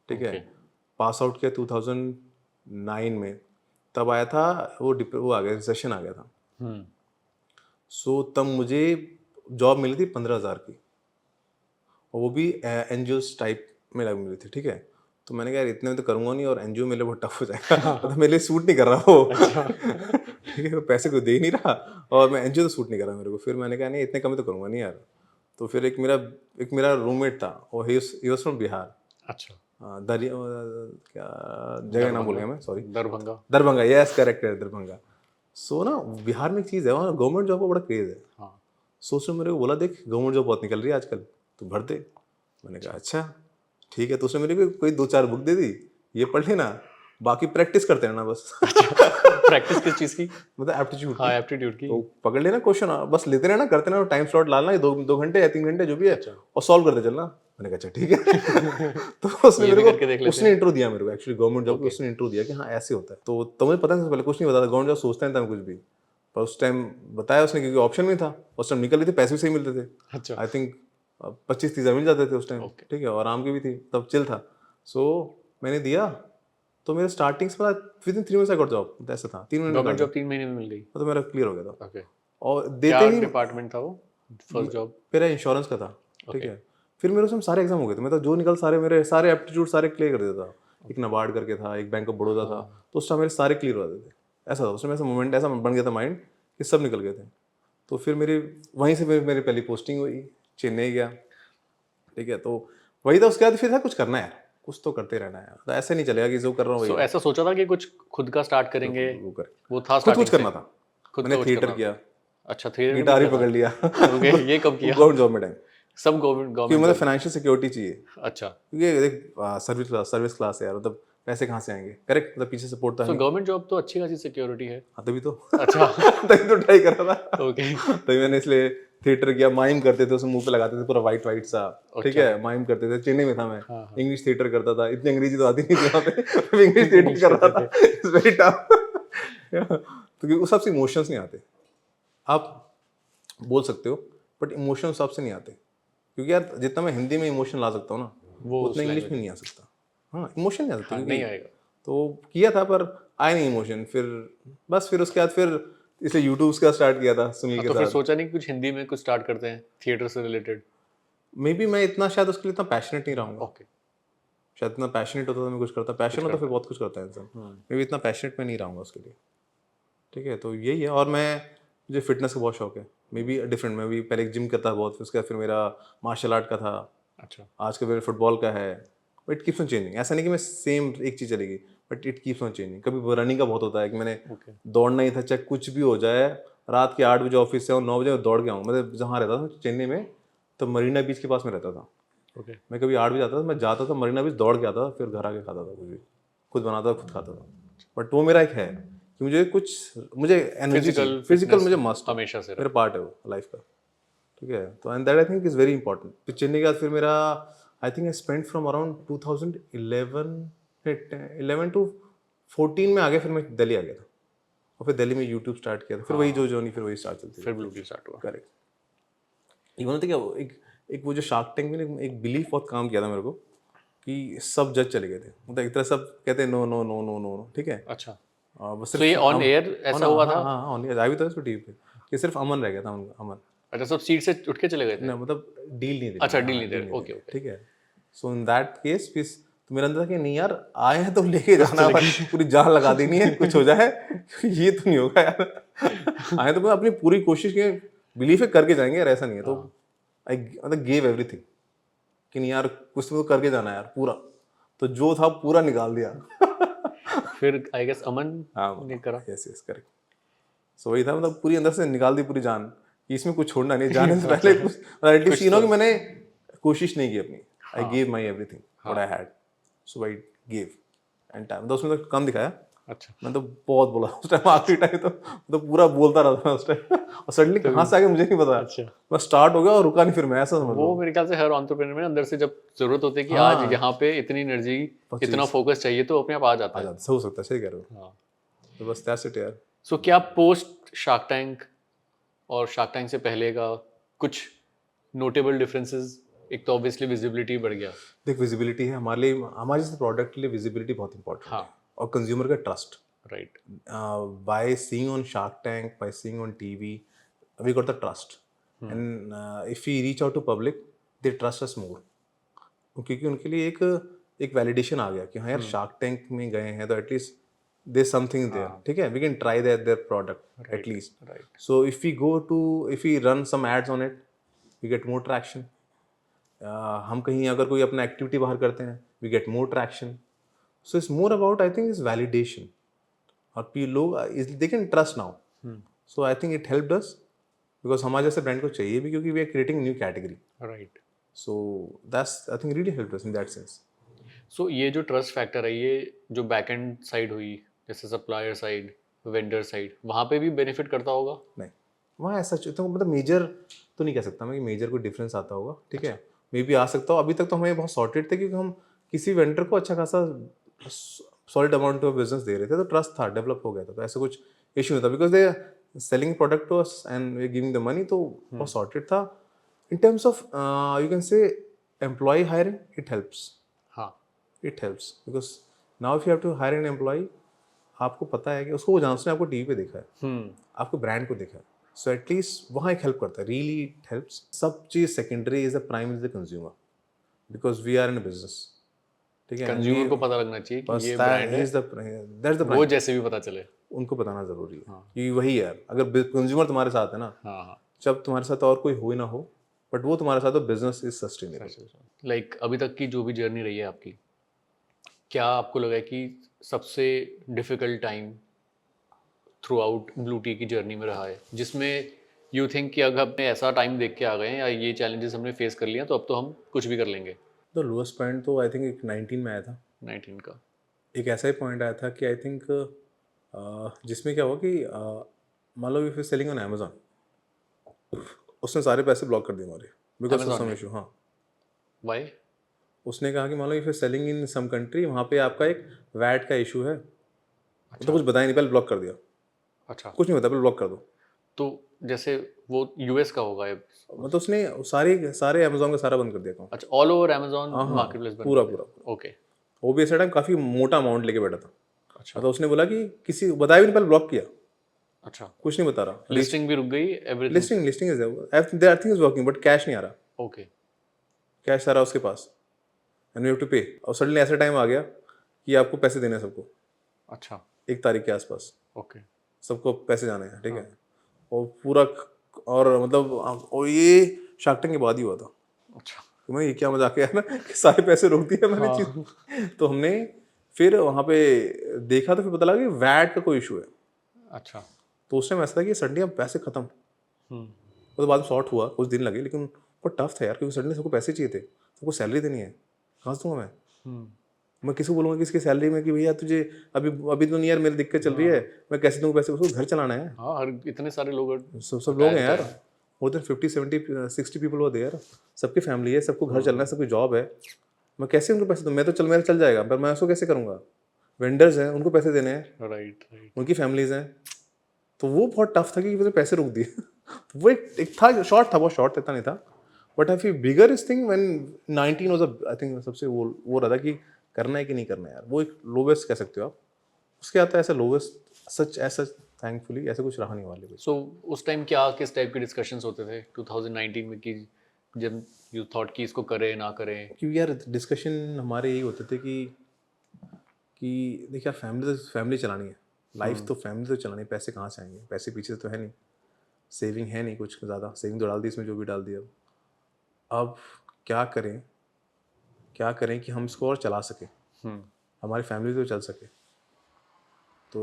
ठीक है, पास आउट किया 2009 में. तब आया था वो आ गया, रिसेशन आ गया था। हम्म। सो तब मुझे जॉब मिली थी 15,000 की, और वो भी एनजीओ टाइप में लग मिली थी, ठीक है। तो मैंने कहा यार इतने में तो करूँगा नहीं, और एनजीओ मेरे लिए बहुत टफ हो जाएगा, मतलब मेरे लिए सूट नहीं कर रहा वो। अच्छा। ठीक है, वो पैसे कोई दे ही नहीं रहा, और मैं एनजीओ तो सूट नहीं कर रहा मेरे को। फिर मैंने कहा नहीं, इतने कम में तो करूँगा नहीं यार। तो फिर एक मेरा रूममेट था, और ही वाज फ्रॉम बिहार। अच्छा। क्या जगह नाम भूल गया मैं, sorry. Darbhanga. Darbhanga, yes correct है, दरभंगा। सो ना बिहार में एक चीज़ है, वहाँ गवर्नमेंट जॉब का बड़ा क्रेज है। हाँ। सो उसने मेरे को बोला, देख गवर्नमेंट जॉब बहुत निकल रही है आजकल, तू भर दे। मैंने कहा अच्छा ठीक है। तो उसने मेरे को कोई 2-4 बुक दे दी, ये पढ़ लेना, बाकी प्रैक्टिस करते रहना बस। प्रैक्टिस किस चीज़ की? मतलब एप्टीट्यूड हाँ, की। एप्टीट्यूड की। तो पकड़ लेना क्वेश्चन, बस लेते रहना, करते रहना, टाइम स्लॉट डालना, 2 घंटे या 3 घंटे जो भी है, अच्छा। और सॉल्व करते चलना। मैंने कहा अच्छा ठीक है। तो उसने ये भी मेरे करके देख को लेते उसने इंट्रो दिया मेरे को, एक्चुअली गवर्नमेंट जॉब की ओके। उसने इंट्रो दिया कि हाँ ऐसे होता है। तो मुझे पता नहीं था, पहले कुछ नहीं पता था, गवर्नमेंट जॉब सोचता नहीं था मैं कुछ भी। पर उस टाइम बताया उसने, क्योंकि ऑप्शन नहीं था उस टाइम, निकल रही थी, पैसे भी सही मिलते थे। अच्छा। आई थिंक 25-30 मिल जाते थे उस टाइम, ओके। ठीक है, और आराम की भी थी, तब चिल था। सो मैंने दिया, तो मेरे स्टार्टिंग से within 3 months I got job, ऐसा था, 3 महीने गवर्नमेंट निकाल जॉब 3 महीने में मिल गई। तो मेरा क्लियर हो गया था। ओके। और क्या देते ही डिपार्टमेंट था वो, फर्स्ट जॉब? मेरा इंश्योरेंस का था, ठीक ओके। है। फिर मेरे उसमें सारे एग्जाम हो गए थे, मैं तो जो निकल सारे मेरे सारे एप्टीट्यूड सारे क्लियर कर देता था। एक नाबार्ड करके था, एक बैंक ऑफ बड़ौदा था, तो उस टाइम मेरे सारे क्लियर हो जाते थे। ऐसा था उसमें, ऐसा मोमेंट ऐसा बन गया था माइंड कि सब निकल गए थे। तो फिर वहीं से मेरी पहली पोस्टिंग हुई, चेन्नई गया, ठीक है। तो वही था, उसके बाद फिर था कुछ करना है, कुछ तो करते रहना है, तो ऐसे नहीं चलेगा कि जो कर रहा हूँ वही सो ऐसा सोचा था कि कुछ खुद का स्टार्ट करेंगे? वो कर। वो था खुद कुछ स्टार्टिंग से? करना था, खुद का मैंने कुछ थिएटर करना किया, था। अच्छा, थिएटर भी गिटार ही किया था। पकड़ लिया। ओके, ये कब किया? गवर्नमेंट जॉब में टाइम, सब गवर्नमेंट क्योंकि गवर्नमेंट मतलब जॉब? फाइनेंशियल सिक्योरिटी चाहिए, अच्छा। क्योंकि देख सर्विस क्लास है यार, मतलब पैसे कहाँ से आएंगे, करेक्ट, मतलब पीछे सपोर्ट तो है सो नहीं। गवर्नमेंट जॉब तो अच्छी खासी सिक्योरिटी है। हाँ तभी तो। अच्छा। तभी तो ट्राई कर रहा था। ओके। तभी मैंने इसलिए थिएटर किया, माइम करते थे, उसमें मुंह पे लगाते थे पूरा वाइट वाइट सा, ठीक अच्छा। है, माइम करते थे। चेन्नई में था मैं, हाँ हाँ। इंग्लिश थिएटर करता था, इतनी अंग्रेजी तो आती नहीं थी वहाँ पे। इंग्लिश थिएटर इंग्लिश कर रहा करते था, थे। It's very tough. तो क्योंकि उस सबसे इमोशंस नहीं आते, आप बोल सकते हो, बट इमोशन सबसे नहीं आते, क्योंकि यार जितना मैं हिंदी में इमोशन ला सकता हूँ ना, वो उस उतना इंग्लिश में लैंग्वेज। नहीं आ सकता। हाँ इमोशन नहीं आ सकता, हाँ, क्योंकि नहीं आएगा। तो किया था पर आए नहीं इमोशन। फिर बस फिर उसके बाद फिर इसलिए यूट्यूब का स्टार्ट किया था सुनील हाँ, के तो फिर साथ। सोचा नहीं कि कुछ हिंदी में कुछ स्टार्ट करते हैं थिएटर से रिलेटेड? मे बी मैं इतना शायद उसके लिए इतना पैशनेट नहीं रहूँगा, ओके। शायद इतना पैशनेट होता तो मैं कुछ करता, पैशन होता फिर करता। बहुत कुछ करता है इंसान। मे बी इतना पैशनेट मैं नहीं रहूँगा उसके लिए, ठीक है। तो यही है, और मुझे फिटनेस का बहुत शौक है, मे बी डिफरेंट। मैं भी पहले जिम करता बहुत, फिर उसके बाद फिर मेरा मार्शल आर्ट का था, अच्छा। आज का मेरा फुटबॉल का है। इट कीप्स ऑन चेंजिंग, ऐसा नहीं कि मैं सेम एक चीज़ चलेगी, but it keeps on changing. कभी रनिंग का बहुत होता है कि मैंने ओके। दौड़ना ही था, चाहे कुछ भी हो जाए, रात के 8 बजे ऑफिस से और 9 बजे दौड़ के आऊँ। मतलब जहाँ रहता था चेन्नई में, तो मरीना बीच के पास में रहता था। ओके। मैं कभी 8 बजे आता था, मैं जाता था मरीना बीच, दौड़ के आता था, फिर घर आके खाता था कुछ भी, खुद बनाता था, खुद खाता था। बट वो मेरा एक है कि मुझे एनर्जी चाहिए, फिजिकल फिजिकल फिटनेस मुझे मस्ट है, हमेशा से मेरा रहा। पार्ट है वो लाइफ का, ठीक है। तो and that I think is very important. फिर चेन्नई के बाद फिर मेरा I think I spend from around 2011 to 14 में आ गया, फिर मैं दिल्ली आ गया था, और फिर दिल्ली में यूट्यूब स्टार्ट किया था। फिर वही जो जर्नी, फिर वही स्टार्ट चलती फिर ब्लूटूथ स्टार्ट हुआ। करेक्ट। इवन होता क्या, एक वो जो शार्क टैंक में एक बिलीफ बहुत काम किया था मेरे को, कि सब जज चले गए थे, मतलब एक तरह सब कहते हैं no no no no no, ठीक है। अच्छा। बस सो ये सिर्फ ऑन एयर ऐसा हुआ था? हाँ ऑन आई भी था उस टीवी पे, कि सिर्फ अमन रह गया था, अमन। अच्छा, सब सीट से उठ के चले गए थे? ना मतलब डील नहीं दे अच्छा, रहे, डील हाँ नहीं दे डील रहे। नहीं दे ओके रहे, ओके। ठीक है। सो इन दैट केस फिर तो मेरे अंदर था कि नहीं यार, आए हैं तो लेके जाना है, पूरी जान लगा देनी है, कुछ हो जाए ये तो नहीं होगा यार। आए तो मैं अपनी पूरी कोशिश की, बिलीफ है करके जाएंगे यार, ऐसा नहीं है। तो आई मतलब गेव एवरीथिंग कि नहीं यार, कुछ तो करके जाना है यार पूरा। तो जो था पूरा निकाल दिया। फिर आई गेस अमन हाँ ने करा। Yes yes correct. सो वही था, मतलब पूरी अंदर से निकाल दी पूरी जान, कि इसमें कुछ छोड़ना नहीं, जाने से पहले कुछ एटलीस्ट यू नो कि मैंने कोशिश नहीं की अपनी। I gave my everything what I had, so I gave and time. तो उसमें तो कम दिखाया, अच्छा। मैं तो बहुत बोला उस टाइम, आखिरी टाइम तो पूरा बोलता रहा था मैं उस टाइम। और सडनली कहाँ से आ गया मुझे नहीं पता, अच्छा। बस स्टार्ट हो गया और रुका नहीं, फिर मैं ऐसा समझ वो लो। मेरे ख्याल से हर एंटरप्रेन्योर में अंदर से जब जरूरत होती है कि आज हाँ यहाँ पे इतनी एनर्जी, इतना 25 फोकस चाहिए, तो अपने आप आ जाता आ है। जाता, हो सकता है, सही कह रहे हो। हाँ। तो बस दैट्स इट यार। सो क्या पोस्ट शार्क टैंक और शार्क टैंक से पहले का कुछ नोटेबल डिफरेंसेस? एक तो ऑब्वियसली विजिबिलिटी बढ़ गया। देख विजिबिलिटी है हमारे लिए, हमारे जैसे प्रोडक्ट के लिए विजिबिलिटी बहुत इंपॉर्टेंट हाँ। है, और कंज्यूमर का trust. Right By seeing on Shark Tank, by seeing on TV, we got the trust. And if we reach out to public, they trust us more. क्योंकि उनके लिए एक वैलिडेशन आ गया कि हाँ यार शार्क टैंक में गए हैं तो एटलीस्ट देयर समथिंग देयर, ठीक है, we can try their product at least. Right so if we run some ads on it, we get more traction. हम कहीं अगर कोई अपना एक्टिविटी बाहर करते हैं, we get more traction. So it's more about, I think, is validation. और लोग they can trust now. So I think it helped us because हमारे जैसे ब्रांड को चाहिए भी, क्योंकि we are creating new category. Right So that's, I think, really helped us in that sense. सो ये जो ट्रस्ट फैक्टर है, ये जो बैक एंड साइड हुई, जैसे सप्लायर साइड, वेंडर साइड, वहाँ पे भी बेनिफिट करता होगा? नहीं, वहाँ ऐसा तो मतलब मेजर तो नहीं कह सकता मैं कि मेजर कोई डिफरेंस आता होगा, ठीक है. मे बी आ सकता हो. अभी तक तो हमें बहुत सॉर्टेड थे क्योंकि हम किसी वेंडर को अच्छा खासा सॉलिड अमाउंट ऑफ बिजनेस दे रहे थे, तो ट्रस्ट था, डेवलप हो गया था. तो ऐसा कुछ इशू नहीं था because they selling product to us and we giving the money, तो बहुत सॉर्टेड था. In terms of, you can say, employee hiring, it helps. हाँ It helps because now if you have to hire an employee, आपको पता है कि उसको उसने आपको टीवी पे देखा है, आपको ब्रांड को देखा है, सो एटलीस्ट वहाँ एक हेल्प करता है. Really it helps. सब चीज़ secondary, is the prime is the consumer because we are in business, ठीक है. कंज्यूमर को पता लगना चाहिए कि ये ब्रांड है, दैट्स द वो जैसे भी पता चले, उनको बताना जरूरी है कि वही है. अगर कंज्यूमर तुम्हारे साथ है ना, हाँ जब तुम्हारे साथ और कोई हो ही ना हो, बट वो तुम्हारे साथ, तो बिजनेस इज सस्टेनेबल. लाइक अभी तक की जो भी जर्नी रही है आपकी, क्या आपको लगा है कि सबसे difficult time through out blue T की जर्नी में रहा है, जिसमें यू थिंक कि अगर हमने ऐसा टाइम देख के आ गए हैं या ये चैलेंजेस हमने फेस कर लिया तो अब तो हम कुछ भी कर लेंगे? तो लोएस्ट पॉइंट तो आई थिंक एक 19 में आया था. 19 का एक ऐसा ही पॉइंट आया था कि आई थिंक जिसमें क्या हुआ कि मान लो इफ सेलिंग ऑन अमेजोन, उसने सारे पैसे ब्लॉक कर दिए हमारे बिकॉज ऑफ सम इशू. हाँ, वाई? उसने कहा कि मान लो if selling in some country, वहाँ पे आपका एक वैट का इशू है. तो कुछ बताया नहीं, पहले ब्लॉक कर दिया. अच्छा, कुछ नहीं बताया, पहले ब्लॉक कर दो. तो जैसे वो यूएस का होगा ये? मतलब उसने सारे अमेजोन का सारा बंद कर दिया अकाउंट. अच्छा, all over Amazon market place पूरा. ओके. वो भी ऐसा टाइम काफ़ी मोटा अमाउंट लेके बैठा था. अच्छा तो उसने बोला कि किसी बताया भी नहीं, पहले ब्लॉक किया. अच्छा, कुछ नहीं बता रहा. लिस्टिंग भी रुक गई, everything? Listing is there, thing is working, but cash नहीं आ रहा. ओके. कैश आ रहा उसके पास and you have to pay. और सडनली ऐसा टाइम आ गया कि आपको पैसे देने हैं सबको. अच्छा, 1 तारीख के आसपास ओके. सबको पैसे जाने हैं, ठीक है. और पूरा, और मतलब, और ये शार्क टैंक के बाद ही हुआ था. अच्छा, तो मैं, ये क्या मजाक है ना कि सारे पैसे रोक दिए मैंने चीज. तो हमने फिर वहाँ पे देखा तो फिर पता लगा कि वैट का कोई इशू है. अच्छा. तो उस टाइम ऐसा था कि सडनली अब पैसे खत्म. वो तो बाद में सॉर्ट हुआ, कुछ दिन लगे, लेकिन बहुत टफ था यार, क्योंकि सडनली सबको पैसे चाहिए थे, सबको सैलरी देनी है. कहाँ से दूंगा मैं किसी को बोलूँगा किसकी सैलरी में कि भैया तुझे अभी तो नहीं यार, मेरी दिक्कत चल रही है, मैं कैसे दूँ पैसे. उसको घर चलाना है. हाँ, हर इतने सारे लोग सब लोग हैं यार, मोर देन 50-70-60 पीपल हो देयर. सबकी फैमिली है, सबको घर चलना है, सबकी जॉब है. मैं कैसे उनको पैसे दूँ? मैं तो मेरा चल जाएगा, पर मैं उसको कैसे करूँगा? वेंडर्स हैं, उनको पैसे देने हैं, राइट. उनकी फैमिलीज हैं. तो वो बहुत टफ था कि मुझे पैसे रोक दिए. वो एक था, शॉर्ट था, बहुत शॉर्ट, इतना नहीं था. बट आई फील बिगर इस thing when 19 was, I think सबसे वो रहा था कि करना है कि नहीं करना है यार. वो एक लोवेस्ट कह सकते हो आप. उसके आता है ऐसा लोवेस्ट, सच ऐसा, थैंकफुली ऐसा कुछ रहा नहीं वाले कुछ. सो उस टाइम क्या किस टाइप के डिस्कशंस होते थे 2019 में, कि जब यू थॉट कि इसको करें ना करें? क्योंकि यार डिस्कशन हमारे यही होते थे कि देखिए फैमिली चलानी है, लाइफ तो फैमिली तो चलानी है. पैसे कहाँ से आएंगे? पैसे पीछे तो है नहीं, सेविंग है नहीं कुछ ज़्यादा. सेविंग तो डाल दी इसमें, जो भी डाल दिया. अब क्या करें कि हम इसको और चला सकें, हमारी फैमिली तो चल सके. तो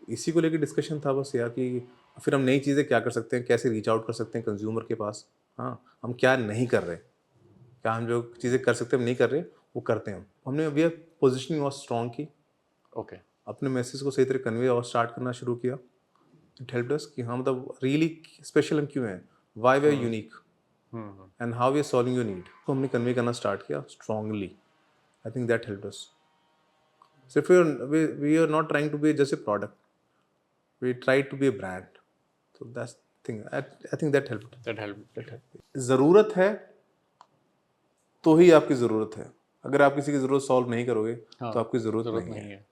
इसी को लेकर डिस्कशन था बस यार, कि फिर हम नई चीज़ें क्या कर सकते हैं, कैसे रीच आउट कर सकते हैं कंज्यूमर के पास. हाँ, हम क्या नहीं कर रहे, क्या हम जो चीज़ें कर सकते हैं हम नहीं कर रहे, वो करते हैं. हमने अभी पोजिशनिंग और स्ट्रॉन्ग की, ओके. अपने मैसेज को सही तरह कन्वे और स्टार्ट करना शुरू किया. इट हेल्प्ड अस कि हाँ, मतलब रियली स्पेशल हम क्यों हैं, why we are unique and how we are solving your need, तो हमने कन्वे करना स्टार्ट किया strongly. I think that helped us. So if we are not trying to be just a product, we try to be a brand. So that's the thing. I think that helped. That help. ज़रूरत है तो ही आपकी ज़रूरत है. अगर आप किसी की ज़रूरत सॉल्व नहीं करोगे तो आपकी ज़रूरत नहीं है.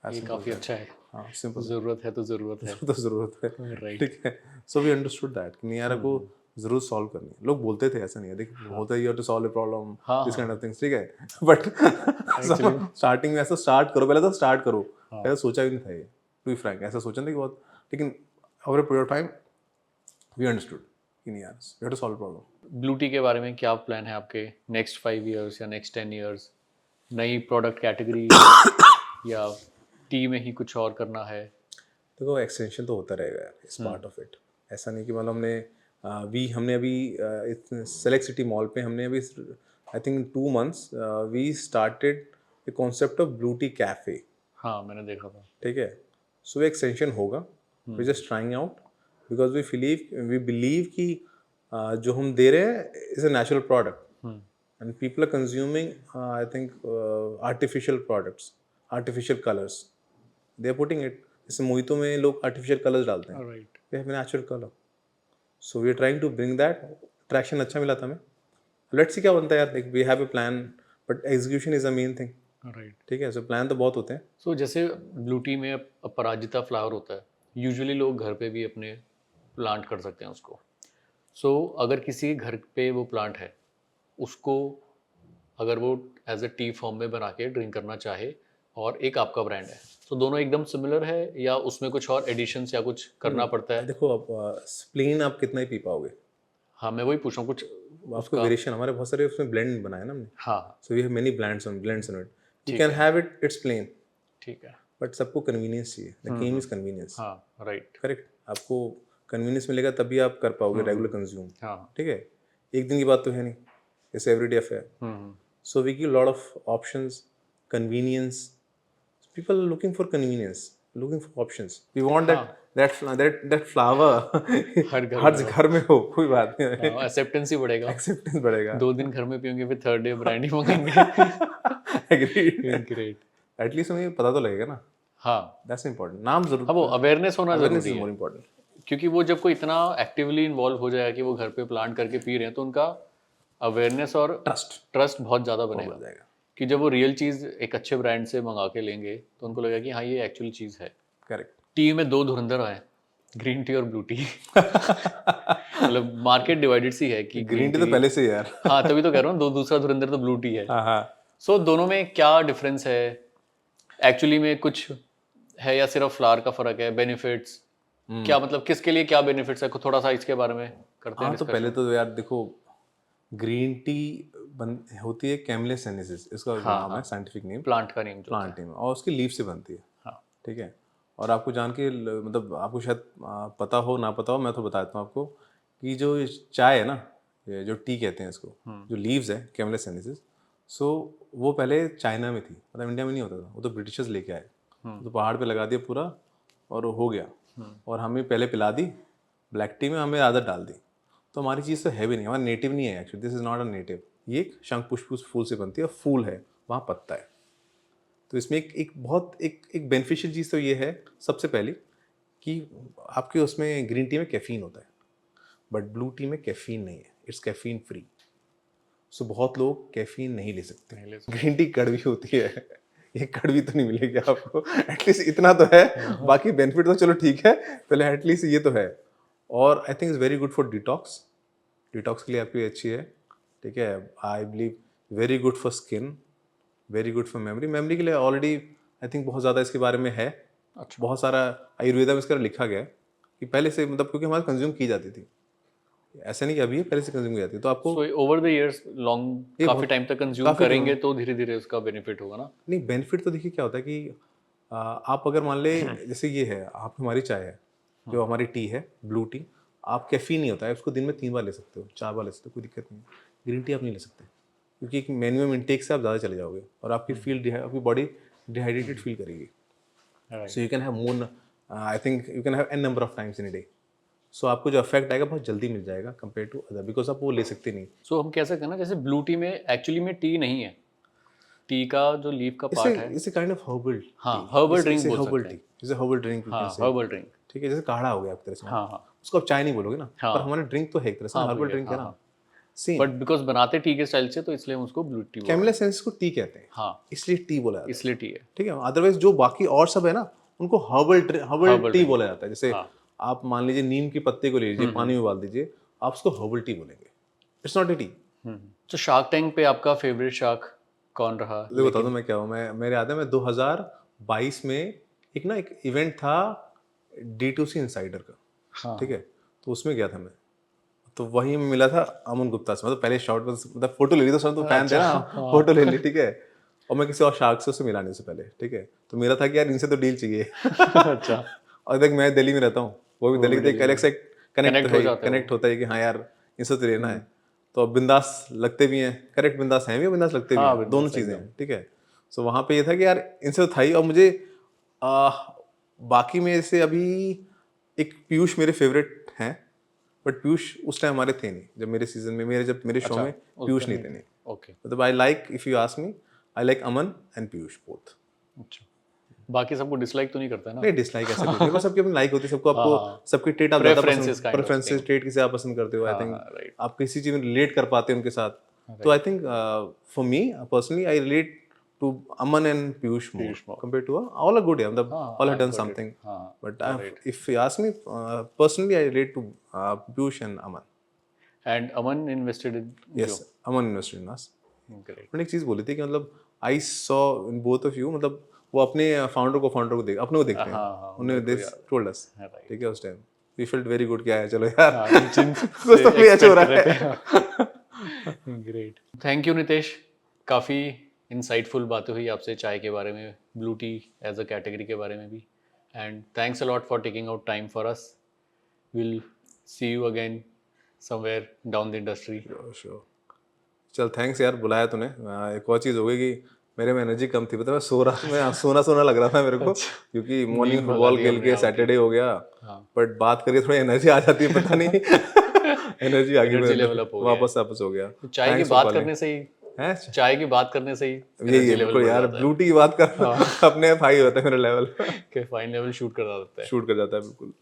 ये काफी अच्छा है, हाँ सिंपल, जरूरत है तो जरूरत है। तो ज़रूरत है, राइट। ठीक है। सो वी अंडरस्टूड दैट कि नहीं यार को ज़रूर सॉल्व करनी है। लोग बोलते थे ऐसा नहीं है, देख होता ही है टू सॉल्व ए प्रॉब्लम हाँ, दिस हाँ। काइंड ऑफ थिंग्स, ठीक है। बट स्टार्टिंग में ऐसा स्टार्ट करो, पहले तो स्टार्ट करो, पहले सोचा भी नहीं था ये, टू बी फ्रैंक ऐसा सोचा नहीं कि बहुत, लेकिन over a period of time we understood कि नहीं यार we have to solve problem. Blue tea के बारे में क्या प्लान है आपके नेक्स्ट 5 इयर्स या नेक्स्ट 10 इयर्स? नई प्रोडक्ट कैटेगरी या टी में ही कुछ और करना है? देखो एक्सटेंशन तो होता रहेगा यार, इस पार्ट ऑफ इट। ऐसा नहीं कि मतलब हमने अभी सेलेक्ट सिटी मॉल पे हमने अभी I think 2 months we started the concept of blue tea cafe, हाँ, मैंने देखा था। ठीक है। सो एक्सटेंशन होगा, we just trying out because we believe कि जो हम दे रहे हैं is a natural product and people are consuming I think artificial products, artificial colours they are putting it. जैसे मोहितो में लोग आर्टिफिशियल कलर्स डालते हैं, right. They have natural colour. So we are trying to bring that, traction अच्छा मिला था हमें। लेट्स सी क्या बनता है यार, we have a plan but execution is a main thing, right. ठीक है। सो प्लान तो बहुत होते हैं। सो जैसे ब्लू टी में अपराजिता फ्लावर होता है, यूजुअली लोग घर पे भी अपने प्लांट कर सकते हैं उसको। सो अगर किसी घर पे वो प्लांट है, उसको अगर वो एज अ टी फॉर्म में बना के ड्रिंक करना चाहे और एक आपका ब्रांड है, तो दोनों एकदम सिमिलर है या उसमें कुछ और एडिशंस या कुछ करना पड़ता है? देखो अब स्प्लेन आप कितना ही पी पाओगे, हाँ, मैं वही पूछ रहा हूँ कुछ आपको उसका। वेरिएशन, हमारे बहुत सारे उसमें ब्लेंड बनाए ना हमने। हाँ, so we have many blends on it, you ठीक कैन है। हैव इट इट्स प्लेन, ठीक है। बट सबको कन्वीनियंस चाहिए, द गेम इज कन्वीनियंस, हाँ, राइट। करेक्ट। आपको कन्वीनियंस मिलेगा तभी आप कर पाओगे रेगुलर कंज्यूम, हाँ। ठीक है। एक दिन की बात तो है नहीं, it's everyday affair. So we give lot of options, convenience, people are looking for convenience, looking for options. We want that flower हर घर हर में हो। घर में हो, कोई बात नहीं है, हाँ, एक्सेप्टेंस ही बढ़ेगा। एक्सेप्टेंस बढ़ेगा। 2 दिन घर में पियोगे फिर थर्ड डे ब्रांड ही मंगाएंगे। Agreed, great. एटलीस्ट हमें पता तो लगेगा ना, हाँ, दैट्स इंपॉर्टेंट। नाम जरूर, हाँ, वो अवेयरनेस होना अवेयरनेस जरूरी इज है, मोर इम्पोर्टेंट। क्योंकि वो जब कोई इतना एक्टिवली इन्वॉल्व हो जाएगा कि वो घर पे प्लांट करके पी रहे हैं, तो उनका अवेयरनेस और ट्रस्ट बहुत ज़्यादा बनेगा। जाएगा, कि जब वो रियल चीज़ एक अच्छे ब्रांड से मंगा के लेंगे तो उनको लगेगा कि हाँ, ये एक्चुअल चीज़ है। करेक्ट। टी में 2 धुरंधर आए, ग्रीन टी और ब्लू टी। मतलब मार्केट डिवाइडेड सी है कि ग्रीन टी तो पहले से ही यार। हाँ, तभी तो कह रहा हूँ, दूसरा धुरंधर तो ब्लू टी है। हाँ हाँ। सो दोनों में क्या डिफरेंस है? एक्चुअली में कुछ है या सिर्फ फ्लावर का फर्क है? बेनिफिट्स क्या, मतलब किसके लिए क्या बेनिफिट्स है? थोड़ा सा इसके बारे में करते हैं हाँ तो डिस्कशन। पहले तो यार देखो, ग्रीन टी होती है कैमलिया सेनेसिस, इसका नाम है साइंटिफिक नेम, प्लांट का नेम जो प्लांट नेम, और उसकी लीफ से बनती है, हाँ, ठीक है। और आपको जान के मतलब आपको शायद पता हो ना पता हो, मैं तो बता देता हूँ आपको कि जो ये चाय है ना, ये जो टी कहते हैं इसको, जो लीव्स है कैमलिया सेनेसिस, सो वो पहले चाइना में थी, मतलब इंडिया में नहीं होता था, वो तो ब्रिटिशर्स लेके आए, तो पहाड़ पे लगा दिया पूरा और हो गया, और हमें पहले पिला दी ब्लैक टी में, हमें आदत डाल दी। तो हमारी चीज़ तो है भी नहीं, हमारा नेटिव नहीं है actually, this is not a native. ये एक शंख पुष्प फूल से बनती है, फूल है वहाँ पत्ता है। तो इसमें एक बहुत एक बेनिफिशियल चीज़ तो ये है सबसे पहली कि आपके उसमें ग्रीन टी में कैफीन होता है, बट ब्लू टी में कैफीन नहीं है, इट्स कैफीन फ्री। सो बहुत लोग कैफीन नहीं ले सकते। ग्रीन टी कड़वी होती है, ये कड़वी तो नहीं मिलेगी आपको, एटलीस्ट इतना तो है। बाकी बेनिफिट तो चलो ठीक है, पहले एटलीस्ट ये तो है। और आई think is very good for detox, detox के लिए आपकी अच्छी है, ठीक है। I believe very good for skin, very good for memory, memory के लिए ऑलरेडी आई थिंक बहुत ज़्यादा इसके बारे में है। अच्छा, बहुत सारा आयुर्वेदा में इसका लिखा गया है कि पहले से, मतलब क्योंकि हमारे कंज्यूम की जाती थी, ऐसा नहीं कि अभी पहले से कंज्यूम की जाती है, तो आपको ओवर द इयर्स लॉन्ग काफी टाइम तक कंज्यूम करेंगे तो धीरे धीरे उसका बेनिफिट होगा ना। नहीं, बेनिफिट तो देखिए क्या होता है कि आप अगर मान ले जैसे ये है, आप हमारी चाय है, जो हमारी टी है ब्लू टी, आप कैफीन नहीं होता है, उसको दिन में 3 बार ले सकते हो, 4 बार ले सकते हो, कोई दिक्कत नहीं है। ग्रीन टी आप नहीं ले सकते, क्योंकि एक मिनिमम इंटेक से आप ज़्यादा चले जाओगे और आपकी बॉडी डिहाइड्रेटेड फील करेगी। So you can have more, I think you can have an number of times in a day. So आपको जो इफेक्ट आएगा बहुत जल्दी मिल जाएगा कंपेयर टू अदर, बिकॉज आप वो ले सकते नहीं। सो हम कह सकते हैं ना, जैसे ब्लू टी में एक्चुअली में टी नहीं है, टी का जो लीफ का पार्ट है, इसे काइंड ऑफ हर्बल, हाँ, हर्बल ड्रिंक बोल हर्बल सकते टी, हैं। जैसे हर्बल ड्रिंक, हाँ, हर्बल ड्रिंक, ठीक है, जैसे काढ़ा हो गया एक तरह से, हाँ हाँ उसको आप चाय नहीं बोलोगे ना, हाँ, पर हमारा ड्रिंक तो है एक तरह से, हाँ, हर्बल भैया, ड्रिंक है हाँ, ना। सेम बट बिकॉज बनाते टी के स्टाइल से तो इसलिए हम उसको ब्लू टी बोलते कैमिला सेंस को टी कहते हैं, हैं। हाँ, इसलिए टी बोला जाता है, इसलिए टी है। ठीक है। अदरवाइज जो बाकी और सब है ना उनको हर्बल Herbal टी tea। बोला जाता है। जैसे हाँ। आप मान लीजिए नीम के पत्ते को ले लीजिए, पानी में उबाल दीजिए, आप उसको हर्बल टी बोलेंगे, इट्स नॉट ए टी। तो शार्क टैंक पे आपका फेवरेट शार्क कौन रहा? देखो बता दो मैं क्या हूँ, मैं मेरे याद है मैं 2022 में एक इवेंट था D2C इनसाइडर का, हाँ। ठीक है, तो उसमें गया था मैं, तो वहीं मिला था अमन गुप्ता से, मतलब पहले शॉर्ट मतलब फोटो ले ली, तो सब तो फैन थे ना, फोटो ले ली, ठीक है, और मैं किसी और शार्क से उससे मिला नहीं उससे पहले, ठीक है, तो मेरा था कि यार इनसे तो डील चाहिए। अच्छा। और देख मैं दिल्ली में रहता हूँ, वो भी दिल्ली में, एक अलग से Connect हो जाते हो। कनेक्ट होता है कि हाँ यार इनसे तो लेना है, तो अब बिंदास लगते भी हैं, करेक्ट, बिंदास हैं भी और बिंदास लगते भी हाँ, हैं, बिंदास दोनों चीज़ें हैं, ठीक है। सो वहाँ पे ये था कि यार इनसे तो था ही, और मुझे आ, बाकी में से अभी एक पीयूष मेरे फेवरेट हैं, बट पीयूष उस टाइम हमारे थे नहीं, जब मेरे सीजन में, मेरे शो में पीयूष नहीं थे, नहीं, ओके। मतलब I like, if you ask me, I like Aman and Piyush both. अच्छा, बाकी सबको डिसलाइक तो नहीं करता है ना? नहीं डिसलाइक ऐसे कुछ नहीं, बस सबकी अपनी लाइक होती है, सबको आपको हाँ। सबकी ट्रेट आप ज़्यादा Preferences पसंद, kind of preferences thing। Trait किसे आप पसंद करते हो, आई थिंक राइट। आप किसी चीज़ में रिलेट कर पाते हैं उनके साथ, तो I think for me personally I relate to Aman and Piyush more compared to all are good, yeah, मतलब all have done something, हाँ, but if you ask me personally I relate to Piyush and Aman. And Aman invested in Yes, Aman invested in us. Great. उन्होंने एक चीज़ बोली थी कि मतलब I saw in both of you, मतलब वो अपने फाउंडर को देख, अपने को देखते हैं, हाँ, उन्होंने दिस टोल्ड अस, right। ठीक है, उस time we felt very good कि आया चलो यार, कुछ तो भी अच्छा हो रहा है। ग्रेट। थैंक यू नितेश, काफ़ी इंसाइटफुल बातें हुई आपसे चाय के बारे में, blue tea as a category के बारे में भी, and thanks a lot for taking out time for us. Will see you again somewhere down the industry. Sure, चल थैंक्स यार, बुलाया तूने। एक और चीज़ हो गई कि मेरे में एनर्जी कम थी, पता है, मैं सोना लग रहा था मेरे को, क्योंकि मॉर्निंग फुटबॉल खेल के सैटरडे हो गया, बट बात करके थोड़ी एनर्जी आ जाती है, पता नहीं एनर्जी आ गई मेरे लेवल अंदर, अप हो गया। वापस हो गया। चाय की Thanks for बात calling. करने से ही हैं? चाय की बात करने से ही यही है energy level बिल्कुल बढ़ यार, जाता है। ब्लू टी की बात कर अपने आप हाई होता है मेरा लेवल, कि फाइन लेवल शूट कर देता है। शूट कर जाता है बिल्कुल।